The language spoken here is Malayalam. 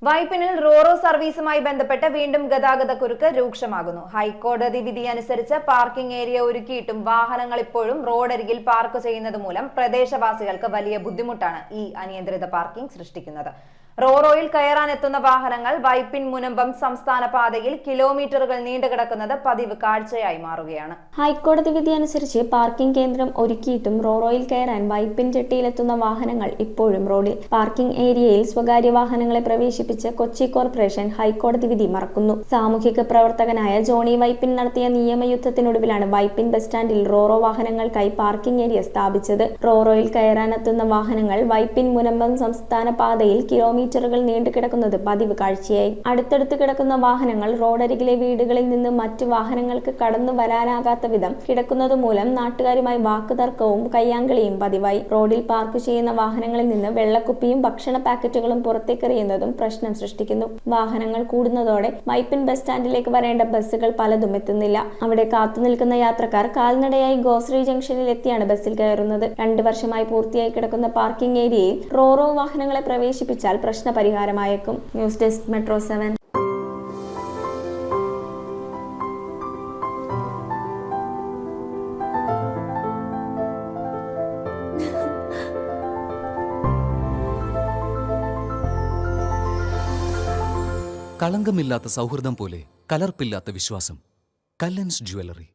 വൈപ്പിനിൽ റോറോ സർവീസുമായി ബന്ധപ്പെട്ട് വീണ്ടും ഗതാഗതക്കുരുക്ക് രൂക്ഷമാകുന്നു. ഹൈക്കോടതി വിധി അനുസരിച്ച് പാർക്കിംഗ് ഏരിയ ഒരുക്കിയിട്ടും വാഹനങ്ങൾ ഇപ്പോഴും റോഡരികിൽ പാർക്ക് ചെയ്യുന്നത് മൂലം പ്രദേശവാസികൾക്ക് വലിയ ബുദ്ധിമുട്ടാണ് ഈ അനിയന്ത്രിത പാർക്കിംഗ് സൃഷ്ടിക്കുന്നത്. റോറോയിൽ കയറാനെത്തുന്ന വാഹനങ്ങൾ വൈപ്പിൻ മുനമ്പം സംസ്ഥാന പാതയിൽ കിലോമീറ്ററുകൾ നീണ്ടുകിടക്കുന്നത് പതിവ് കാഴ്ചയായി മാറുകയാണ്. ഹൈക്കോടതി വിധി അനുസരിച്ച് പാർക്കിംഗ് കേന്ദ്രം ഒരുക്കിയിട്ടും റോറോയിൽ കയറാൻ വൈപ്പിൻ ജെട്ടിയിലെത്തുന്ന വാഹനങ്ങൾ ഇപ്പോഴും റോഡിൽ. പാർക്കിംഗ് ഏരിയയിൽ സ്വകാര്യ വാഹനങ്ങളെ പ്രവേശിപ്പിച്ച് കൊച്ചി കോർപ്പറേഷൻ ഹൈക്കോടതി വിധി മറക്കുന്നു. സാമൂഹിക പ്രവർത്തകനായ ജോണി വൈപ്പിൻ നടത്തിയ നിയമയുദ്ധത്തിനൊടുവിലാണ് വൈപ്പിൻ ബസ് സ്റ്റാൻഡിൽ റോറോ വാഹനങ്ങൾക്കായി പാർക്കിംഗ് ഏരിയ സ്ഥാപിച്ചത്. റോറോയിൽ കയറാനെത്തുന്ന വാഹനങ്ങൾ വൈപ്പിൻ മുനമ്പം സംസ്ഥാന പാതയിൽ കിലോമീറ്ററുകൾ നീണ്ടുകിടക്കുന്നത് പതിവ് കാഴ്ചയായി. അടുത്തടുത്ത് കിടക്കുന്ന വാഹനങ്ങൾ റോഡരികിലെ വീടുകളിൽ നിന്ന് മറ്റു വാഹനങ്ങൾക്ക് കടന്നു വരാനാകാത്ത വിധം കിടക്കുന്നത് മൂലം നാട്ടുകാരുമായി വാക്കുതർക്കവും കയ്യാങ്കളിയും പതിവായി. റോഡിൽ പാർക്ക് ചെയ്യുന്ന വാഹനങ്ങളിൽ നിന്ന് വെള്ളക്കുപ്പിയും ഭക്ഷണ പാക്കറ്റുകളും പുറത്തേക്കെറിയുന്നതും പ്രശ്നം സൃഷ്ടിക്കുന്നു. വാഹനങ്ങൾ കൂടുന്നതോടെ വൈപ്പിൻ ബസ് സ്റ്റാൻഡിലേക്ക് വരേണ്ട ബസ്സുകൾ പലതും എത്തുന്നില്ല. അവിടെ കാത്തുനിൽക്കുന്ന യാത്രക്കാർ കാൽനടയായി ഗോശ്രീ ജംഗ്ഷനിൽ എത്തിയാണ് ബസ്സിൽ കയറുന്നത്. 2 വർഷമായി പൂർത്തിയായി കിടക്കുന്ന പാർക്കിംഗ് ഏരിയയിൽ റോറോ വാഹനങ്ങളെ പ്രവേശിപ്പിച്ചാൽ പ്രശ്നപരിഹാരമായേക്കും. News desk metro 7. കളങ്കമില്ലാത്ത സൗഹൃദം പോലെ കലർപ്പില്ലാത്ത വിശ്വാസം. കല്ലൻസ് ജ്വല്ലറി.